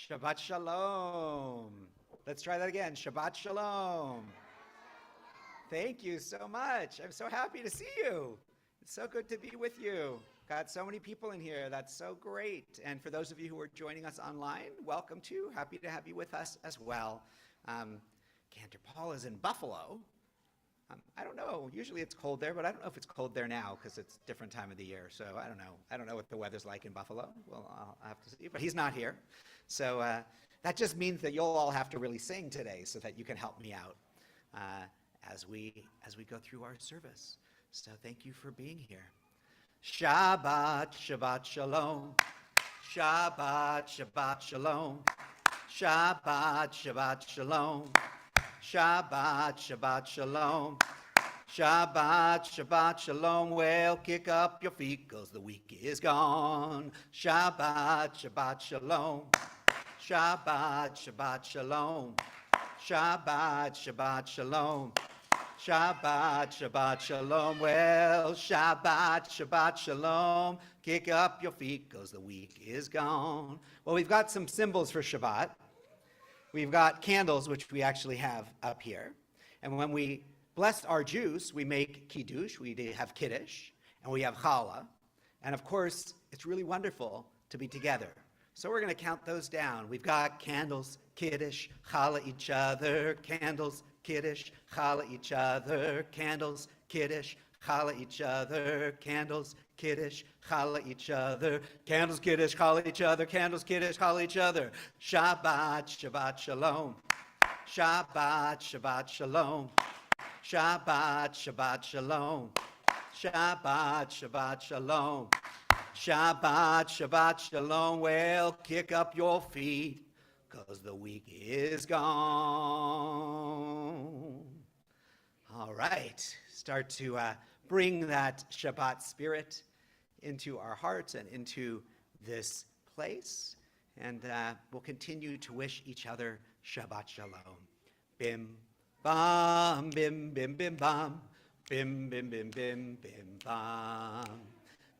Shabbat Shalom. Let's try that again. Shabbat Shalom. Thank you so much. I'm so happy to see you. It's so good to be with you. Got so many people in here. That's so great. And for those of you who are joining us online, welcome too. Happy to have you with us as well. Cantor Paul is in Buffalo. I don't know. Usually it's cold there, but I don't know if it's cold there now because it's a different time of the year. So I don't know. I don't know what the weather's like in Buffalo. Well, I'll have to see. But he's not here. So that just means that you'll all have to really sing today so that you can help me out as we go through our service. So thank you for being here. Shabbat, Shabbat Shalom. Shabbat, Shabbat Shalom. Shabbat, Shabbat Shalom. Shabbat, Shabbat Shalom. Shabbat, Shabbat Shalom. Well, kick up your feet, 'cause the week is gone. Shabbat, Shabbat Shalom. Shabbat, Shabbat Shalom. Shabbat, Shabbat Shalom. Shabbat, Shabbat Shalom. Well, Shabbat, Shabbat Shalom. Kick up your feet, 'cause the week is gone. Well, we've got some symbols for Shabbat. We've got candles, which we actually have up here. And when we bless our juice, we make kiddush, we have kiddush, and we have challah. And of course, it's really wonderful to be together. So we're going to count those down. We've got candles, kiddush, challah each other, candles, kiddush, challah each other, candles, kiddush, challah each other, candles, kiddush, challah each other, candles, kiddush, challah each other, candles, kiddush, challah each other. Shabbat, Shabbat Shalom. Shabbat, Shabbat Shalom. Shabbat, Shabbat Shalom. Shabbat, Shabbat Shalom. Shabbat, Shabbat Shalom. Well, kick up your feet, 'cause the week is gone. All right, start to bring that Shabbat spirit into our hearts and into this place. And we'll continue to wish each other Shabbat Shalom. Bim, bam, bim, bim, bim, bam. Bim, bim, bim, bim, bim, bam.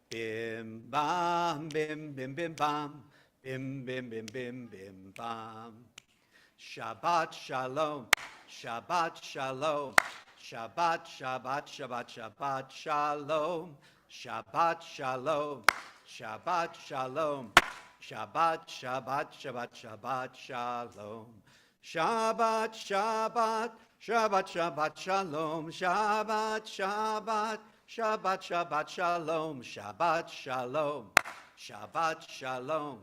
Bim, bam, bim, bim, bim, bam. Bim, bim, bim, bim, bim, bam. Shabbat Shalom. Shabbat Shalom. Shabbat, Shabbat, Shabbat, Shabbat, Shalom. Shabbat, Shalom. Shabbat, Shalom. Shabbat, Shabbat, Shabbat, Shabbat, Shalom. Shabbat, Shabbat, Shabbat, Shabbat, Shalom. Shabbat, Shabbat, Shabbat, Shabbat, Shalom. Shabbat, Shalom. Shabbat, Shalom.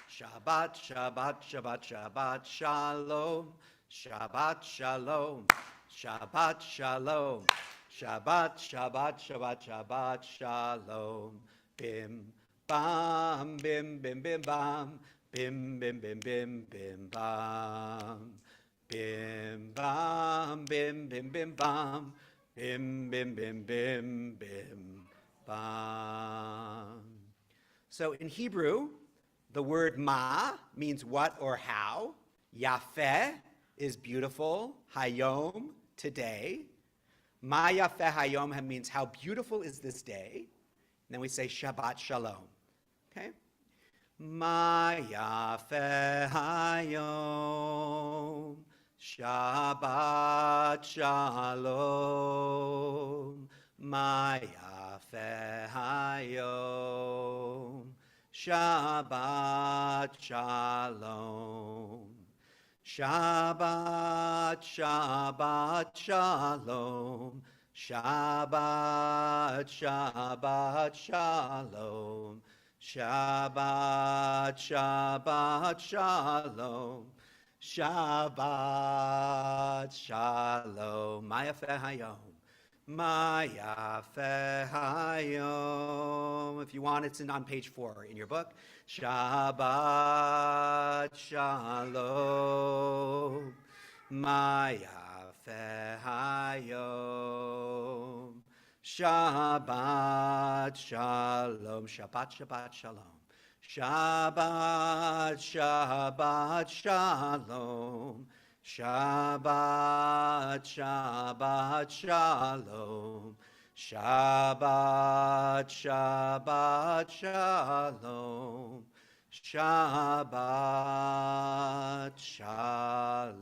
Shabbat, Shabbat, Shabbat, Shabbat, Shalom. Shabbat, Shalom. Shabbat Shalom. Shabbat, Shabbat, Shabbat, Shabbat Shalom. Bim, bam, bim, bim, bim, bam. Bim, bim, bim, bim, bim, bam. Bim, bam, bim, bim, bim, bam. Bim, bim, bim, bim, bim, bam. So in Hebrew, the word ma means what or how. Yafeh is beautiful. Hayom, today. Ma yafeh hayom means how beautiful is this day. And then we say Shabbat Shalom. Okay? Ma yafeh hayom. Shabbat Shalom. Ma yafeh hayom. Shabbat Shalom. Shabbat, Shabbat, Shalom. Shabbat, Shabbat, Shalom. Shabbat, Shabbat, Shalom. Shabbat, Shalom. Ma yafeh hayom. Ma yafeh hayom. If you want, it's on page 4 in your book. Shabbat Shalom. Ma yafeh hayom. Shabbat Shalom. Shabbat, Shabbat Shalom. Shabbat, Shabbat Shalom. Shabbat, Shabbat Shalom. Shabbat, Shabbat Shalom. Shabbat Shalom.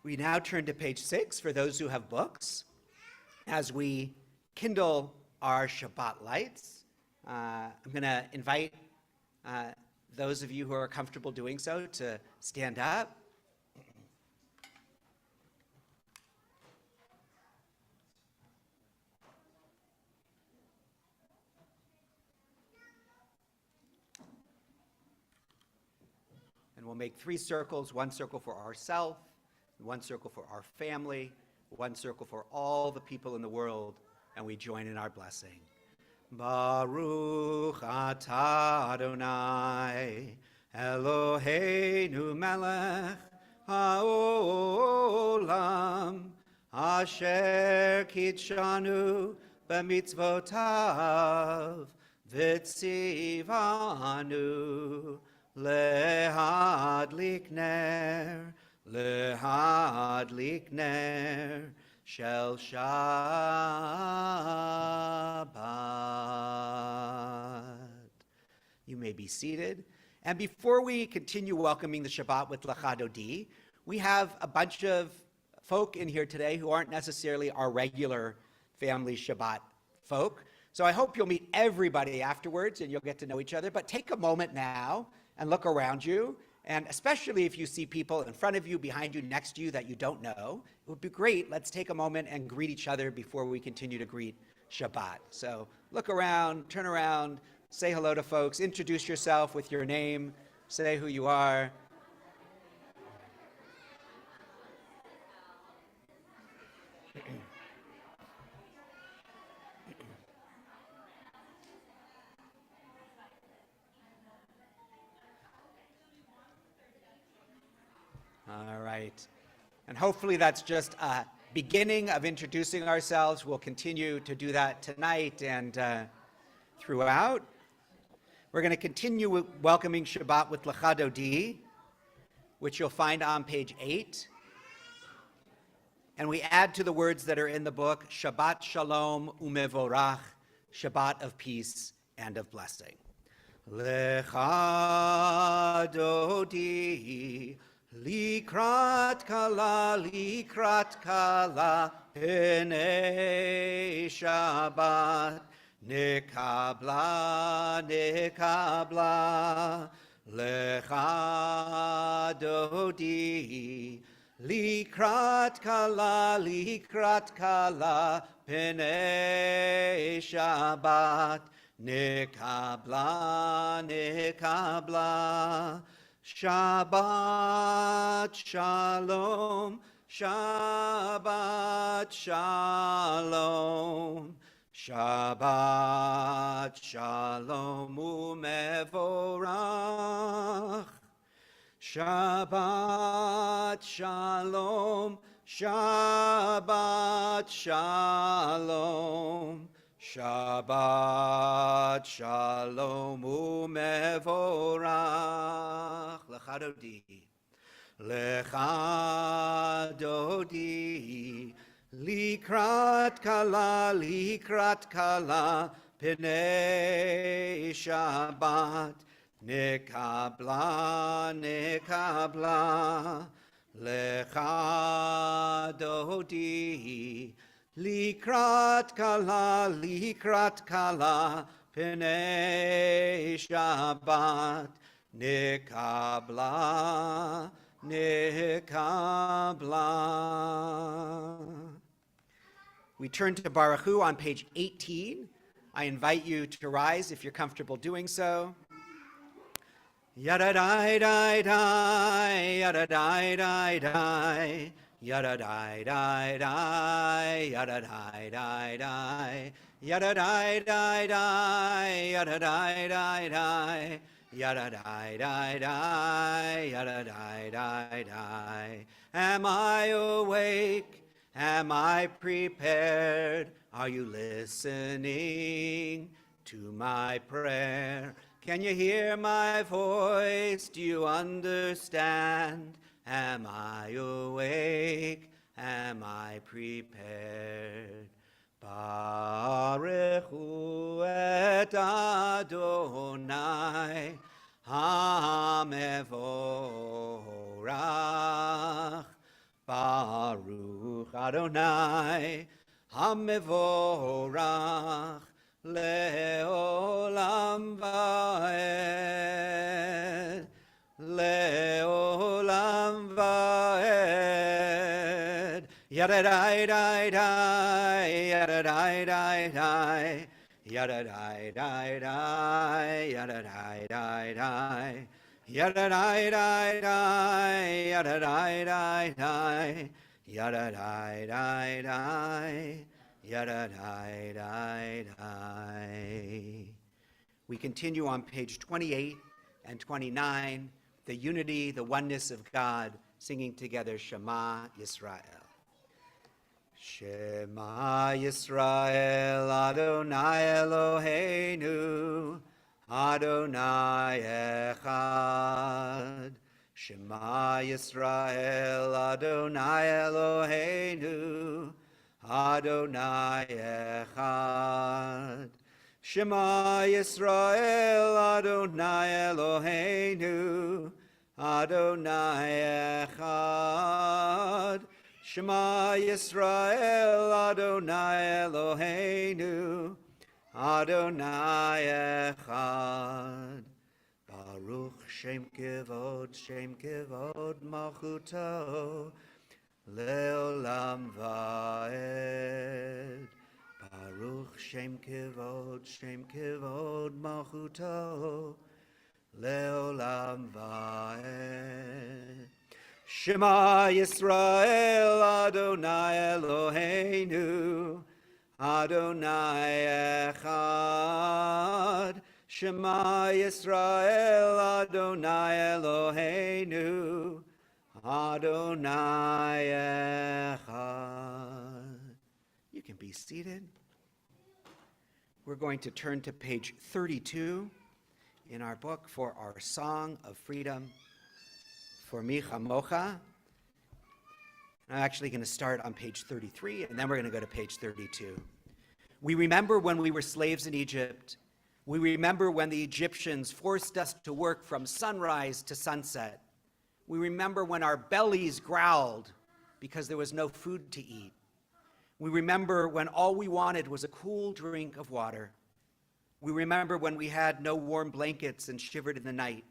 We now turn to page 6 for those who have books. As we kindle our Shabbat lights, I'm going to invite those of you who are comfortable doing so to stand up. And we'll make 3 circles, 1 circle for ourselves, 1 circle for our family, 1 circle for all the people in the world, and we join in our blessing. Baruch atah Adonai, Eloheinu melech haolam, asher kitshanu b'mitzvotav, v'tzivanu lehadlik ner shel Shabbat. You may be seated. And before we continue welcoming the Shabbat with Lecha Dodi, we have a bunch of folk in here today who aren't necessarily our regular family Shabbat folk. So I hope you'll meet everybody afterwards and you'll get to know each other. But take a moment now and look around you. And especially if you see people in front of you, behind you, next to you that you don't know, it would be great. Let's take a moment and greet each other before we continue to greet Shabbat. So look around, turn around, say hello to folks, introduce yourself with your name, say who you are. All right. And hopefully that's just a beginning of introducing ourselves. We'll continue to do that tonight and throughout. We're going to continue welcoming Shabbat with Lecha Dodi, which you'll find on page 8. And we add to the words that are in the book, Shabbat Shalom Umevorach, Shabbat of peace and of blessing. Lecha Dodi, Likrat kala, Penei Shabbat, Nekabla, Lecha Dodi, Likrat kala, Penei Shabbat, Nekabla, Shabbat Shalom, Shabbat Shalom, Shabbat Shalom Umevorach, Shabbat Shalom, Shabbat Shalom, Shabbat Shalom Umevorach. Lecha Dodi, Lecha Dodi, Likrat kala, Penei Shabbat, Nekabla, Lecha Dodi, Likrat kala, Penei Shabbat, Nekabla. We turn to Baruch Hu on page 18. I invite you to rise if you're comfortable doing so. Yadadai dai dai, yadadai dai dai, yadadai dai dai, yadadai dai dai, yadadai dai dai, yadadai dai dai, yadadai dai dai, yadadai dai dai. Am I awake? Am I prepared? Are you listening to my prayer? Can you hear my voice? Do you understand? Am I awake? Am I prepared? Baruch Hu et Adonai HaMevorach. Baruch Adonai HaMevorach Le'olam Va'ed. Le'olam Va'ed. Yadadai-dai-dai, yadadai-dai-dai, yadadai-dai-dai, yadadai-dai-dai, yadadai-dai-dai, yadadai-dai-dai, yadadai-dai-dai, yadadai-dai-dai. We continue on page 28 and 29, the unity, the oneness of God, singing together Shema Yisrael. Shema Yisrael, Adonai Eloheinu, Adonai Echad. Shema Yisrael, Adonai Eloheinu, Adonai Echad. Shema Yisrael, Adonai Eloheinu, Adonai Echad. Shema Yisrael, Adonai Eloheinu, Adonai Echad. Baruch Shem Kevod Malchuto, Le'olam Va'ed. Baruch Shem Kevod Malchuto, Le'olam Va'ed. Shema Yisrael, Adonai Eloheinu, Adonai Echad. Shema Yisrael, Adonai Eloheinu, Adonai Echad. You can be seated. We're going to turn to page 32 in our book for our Song of Freedom, For Mi Chamocha. I'm actually going to start on page 33, and then we're going to go to page 32. We remember when we were slaves in Egypt. We remember when the Egyptians forced us to work from sunrise to sunset. We remember when our bellies growled because there was no food to eat. We remember when all we wanted was a cool drink of water. We remember when we had no warm blankets and shivered in the night.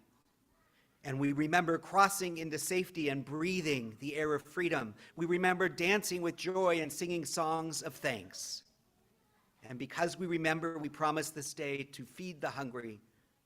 And we remember crossing into safety and breathing the air of freedom. We remember dancing with joy and singing songs of thanks. And because we remember, we promise this day to feed the hungry,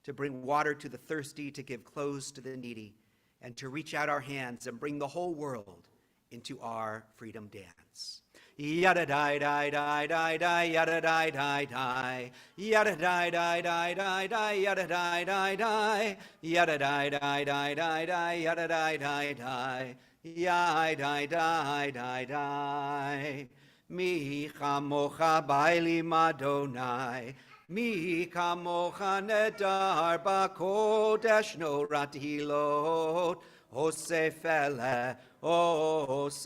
to bring water to the thirsty, to give clothes to the needy, and to reach out our hands and bring the whole world into our freedom dance. Yada die die die die die yada die die die yada die die die die die yada die die die yada die die die die die yada die die die yada die die die die. Mi chamocha baili madonai, mi chamocha nedar bakodesh noratilot, osefele, osefele.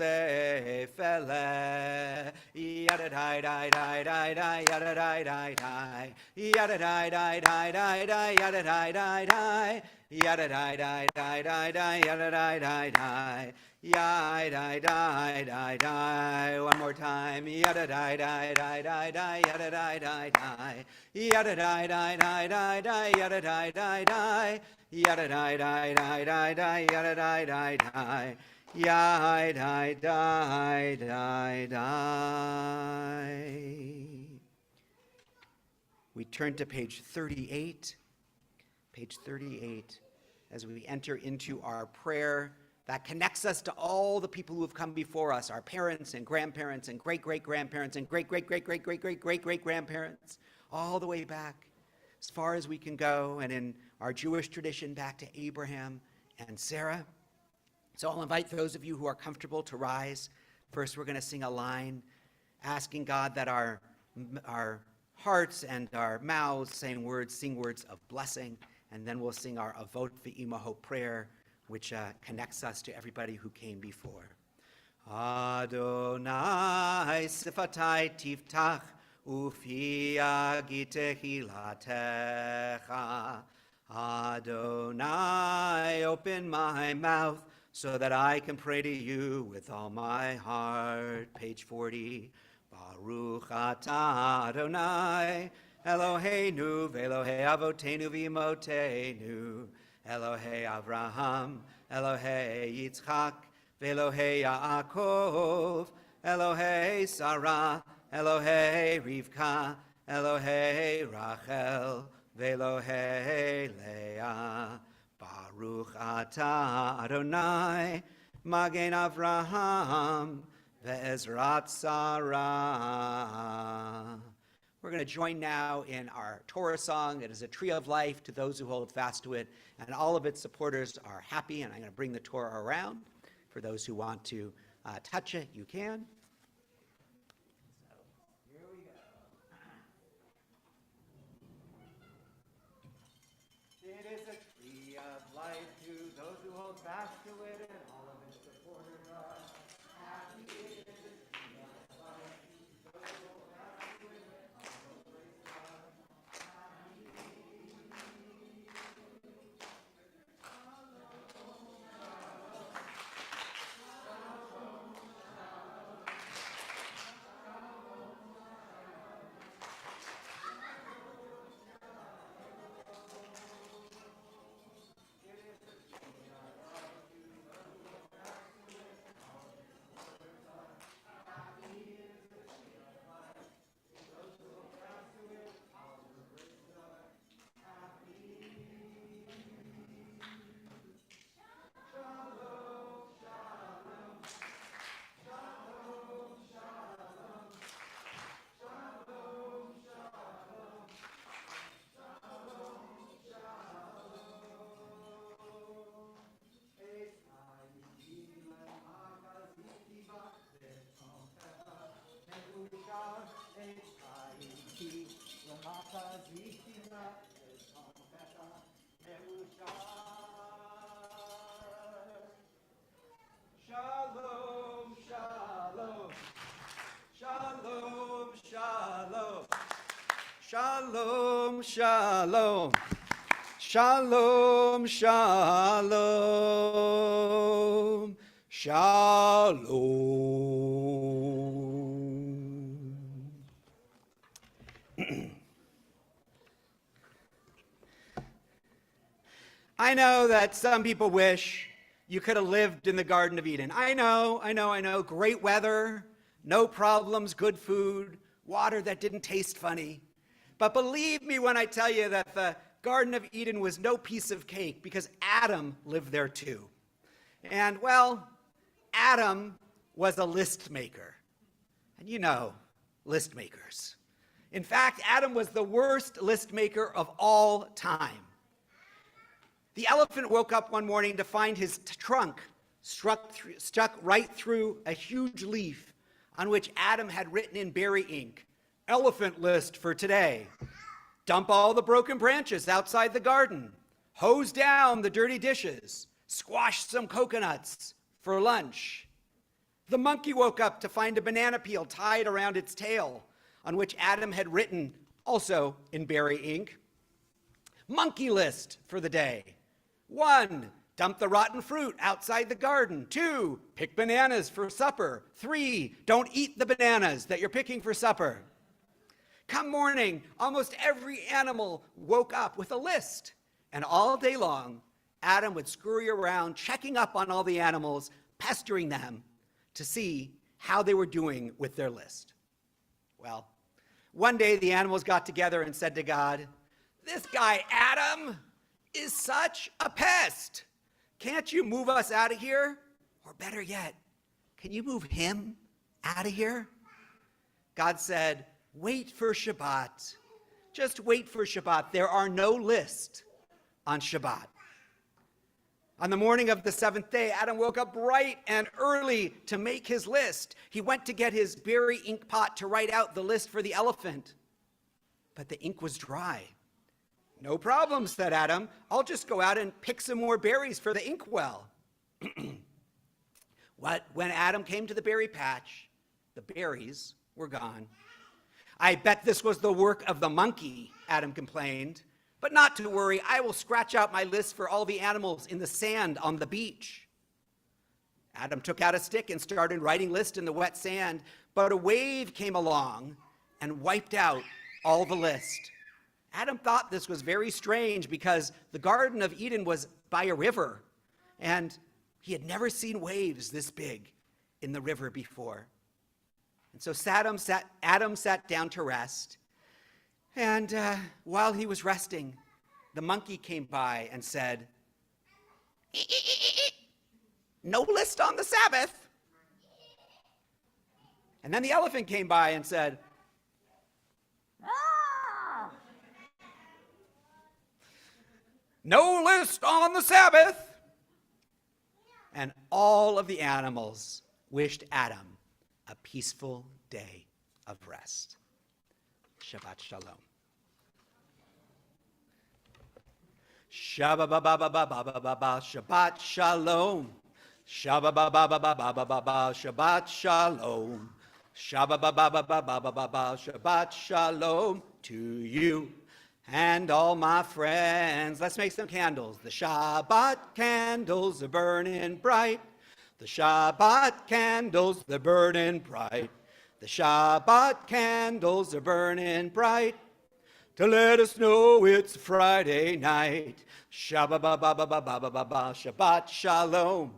Yada die die die die die yada die die die yada die die die die die yada die die die yada die die die die die yada die die die. Yada die die die. One more time. Yada die die die die die. Yada die die die. Yada die die die die die. Yada die die die. Yada die die die die die. Yada die die die. Yada die die die. We turn to page 38. Page 38 as we enter into our prayer that connects us to all the people who have come before us, our parents and grandparents and great-great-grandparents and great-great-great-great-great-great-great-grandparents, all the way back as far as we can go, and in our Jewish tradition back to Abraham and Sarah. So I'll invite those of you who are comfortable to rise. First, we're going to sing a line asking God that our hearts and our mouths sing words of blessing, and then we'll sing our Avot V'imaho prayer, which connects us to everybody who came before. Adonai sifatai tiftach Ufi agitehilatecha. Adonai, open my mouth so that I can pray to you with all my heart. Page 40. Baruch atah Adonai, Eloheinu ve'Elohei avotenu v'imotenu, Elohei Avraham, Elohei Yitzchak, ve'Elohei Yaakov, Elohei Sarah, Elohei Rivka, Elohei Rachel, ve'Elohei Leah. Baruch atah Adonai, Magen Avraham, ve'ezrat Sarah. We're going to join now in our Torah song. It is a tree of life to those who hold fast to it, and all of its supporters are happy, and I'm going to bring the Torah around. For those who want to touch it, you can. So, here we go. It is a tree of life to those who hold fast to it, and all of its supporters are happy. It is a tree of life to those who hold fast to it, and all of its supporters are happy. Shalom, shalom, shalom, shalom, shalom, shalom, shalom, shalom, shalom. I know that some people wish you could have lived in the Garden of Eden. I know. Great weather, no problems, good food, water that didn't taste funny. But believe me when I tell you that the Garden of Eden was no piece of cake, because Adam lived there too. And well, Adam was a list maker. And you know, list makers. In fact, Adam was the worst list maker of all time. The elephant woke up one morning to find his trunk stuck right through a huge leaf on which Adam had written in berry ink, "Elephant list for today. Dump all the broken branches outside the garden. Hose down the dirty dishes. Squash some coconuts for lunch." The monkey woke up to find a banana peel tied around its tail on which Adam had written, also in berry ink, "Monkey list for the day. 1, dump the rotten fruit outside the garden. 2, pick bananas for supper. 3, don't eat the bananas that you're picking for supper." Come morning, almost every animal woke up with a list. And all day long, Adam would scurry around checking up on all the animals, pestering them to see how they were doing with their list. Well, one day the animals got together and said to God, "This guy Adam is such a pest. Can't you move us out of here? Or better yet, can you move him out of here?" God said, "Wait for Shabbat. Just wait for Shabbat. There are no lists on Shabbat." On the morning of the 7th day, Adam woke up bright and early to make his list. He went to get his berry ink pot to write out the list for the elephant. But the ink was dry. "No problem," said Adam. "I'll just go out and pick some more berries for the inkwell." When Adam came to the berry patch, the berries were gone. I bet this was the work of the monkey, Adam complained. But not to worry, I will scratch out my list for all the animals in the sand on the beach. Adam took out a stick and started writing lists in the wet sand, but a wave came along and wiped out all the list. Adam thought this was very strange because the Garden of Eden was by a river, and he had never seen waves this big in the river before. And so Adam sat down to rest, and while he was resting, the monkey came by and said, "No list on the Sabbath." And then the elephant came by and said, "No list on the Sabbath." And all of the animals wished Adam a peaceful day of rest. Shabbat shalom. Shabbat Shabbat shalom. Shabbat shalom. Shabbat shalom to you and all my friends. Let's make some candles. The Shabbat candles are burning bright. The Shabbat candles, they're burning bright. The Shabbat candles are burning bright to let us know it's Friday night. Shabbat shalom.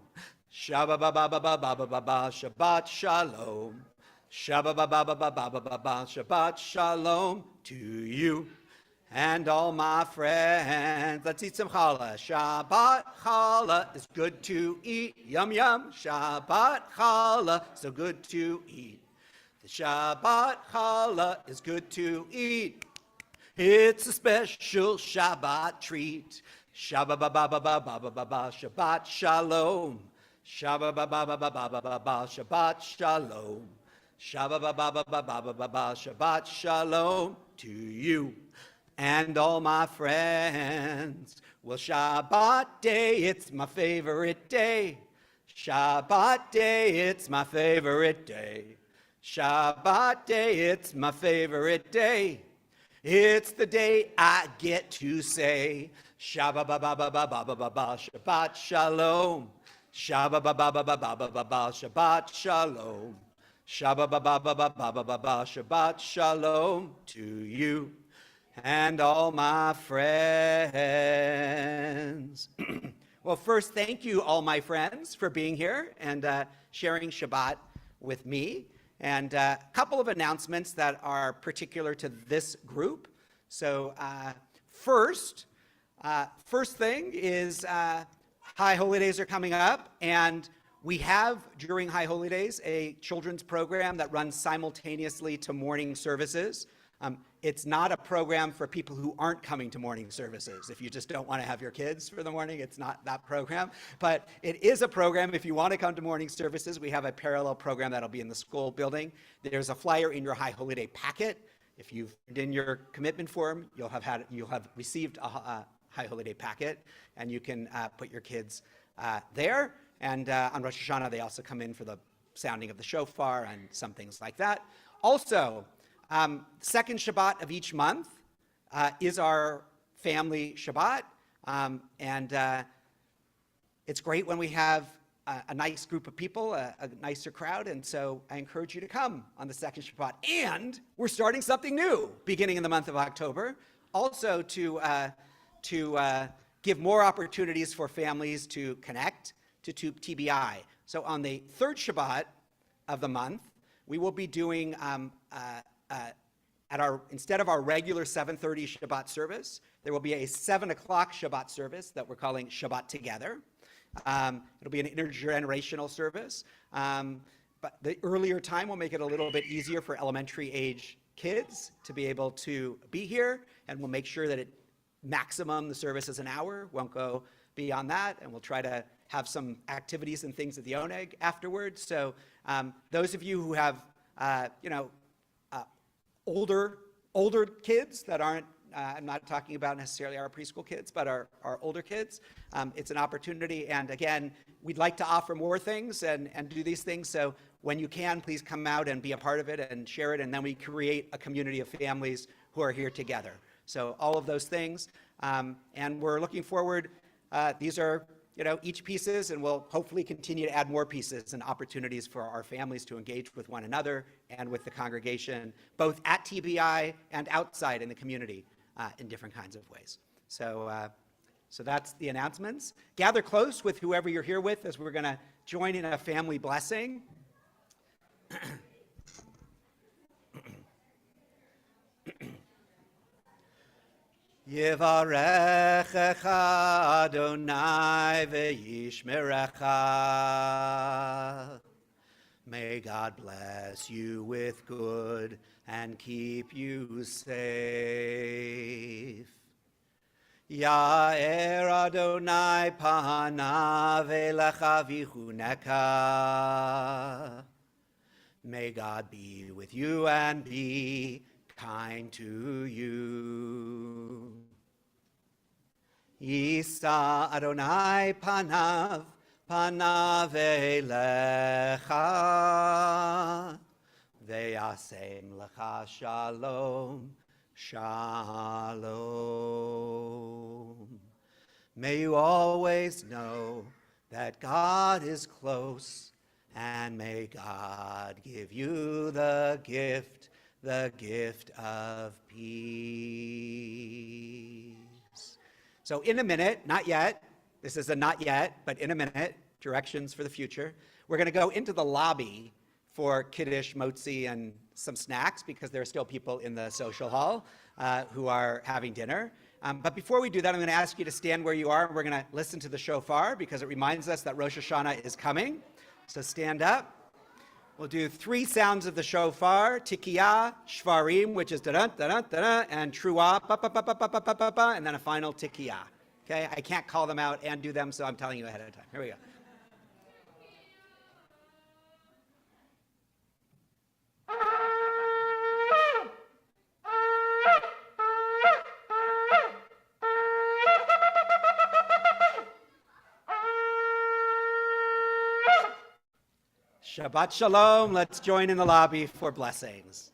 Shabbat shalom. Shabbat shalom to you and all my friends. Let's eat some challah. Shabbat challah is good to eat. Yum, yum. Shabbat challah, so good to eat. The Shabbat challah is good to eat. It's a special Shabbat treat. Shabbat shalom. Shabbat shalom. Shabbat shalom to you and all my friends. Well, Shabbat day, it's my favorite day. Shabbat day, it's my favorite day. Shabbat day, it's my favorite day. It's the day I get to say Shabbat shalom. Shabbat shalom. Shabbat shalom to you and all my friends. Well, first, thank you, all my friends, for being here and sharing Shabbat with me. And a couple of announcements that are particular to this group. So first thing is High Holy Days are coming up, and we have, during High Holy Days, a children's program that runs simultaneously to morning services. It's not a program for people who aren't coming to morning services. If you just don't want to have your kids for the morning, it's not that program. But it is a program if you want to come to morning services. We have a parallel program that'll be in the school building. There's a flyer in your High Holy Day packet. If you've turned in your commitment form, you'll have received a High Holy Day packet, and you can put your kids there. And on Rosh Hashanah, they also come in for the sounding of the shofar and some things like that. Also, second Shabbat of each month is our family Shabbat. And it's great when we have a nice group of people, a nicer crowd. And so I encourage you to come on the second Shabbat. And we're starting something new beginning in the month of October, also to give more opportunities for families to connect to TBI. So on the third Shabbat of the month, we will be doing instead of our regular 7:30 Shabbat service, there will be a 7 o'clock Shabbat service that we're calling Shabbat Together. It'll be an intergenerational service, but the earlier time will make it a little bit easier for elementary age kids to be able to be here, and we'll make sure that the service is an hour, won't go beyond that, and we'll try to have some activities and things at the Oneg afterwards. So those of you who have, older kids that aren't, I'm not talking about necessarily our preschool kids, but our older kids, it's an opportunity. And again, we'd like to offer more things and do these things. So when you can, please come out and be a part of it and share it, and then we create a community of families who are here together. So all of those things, and we're looking forward. These are, each pieces, and we'll hopefully continue to add more pieces and opportunities for our families to engage with one another and with the congregation, both at TBI and outside in the community in different kinds of ways. So that's the announcements. Gather close with whoever you're here with as we're going to join in a family blessing. Yivarechecha Adonai ve'yishmerecha. May God bless you with good and keep you safe. Ya'er Adonai panav elecha vichuneka. May God be with you and be kind to you. Yisa Adonai panav elecha, ve'yasem lecha shalom, shalom. May you always know that God is close, and may God give you the gift of peace. So in a minute, not yet, this is a not yet, but in a minute, directions for the future. We're going to go into the lobby for Kiddush, motzi, and some snacks because there are still people in the social hall who are having dinner. But before we do that, I'm going to ask you to stand where you are. We're going to listen to the shofar because it reminds us that Rosh Hashanah is coming. So stand up. We'll do 3 sounds of the shofar: tikiyah, shvarim, which is da-dun, da-dun, da-dun, and truah, pa-pa-pa-pa-pa-pa-pa-pa, and then a final tikiyah. Okay, I can't call them out and do them, so I'm telling you ahead of time. Here we go. Shabbat Shalom. Let's join in the lobby for blessings.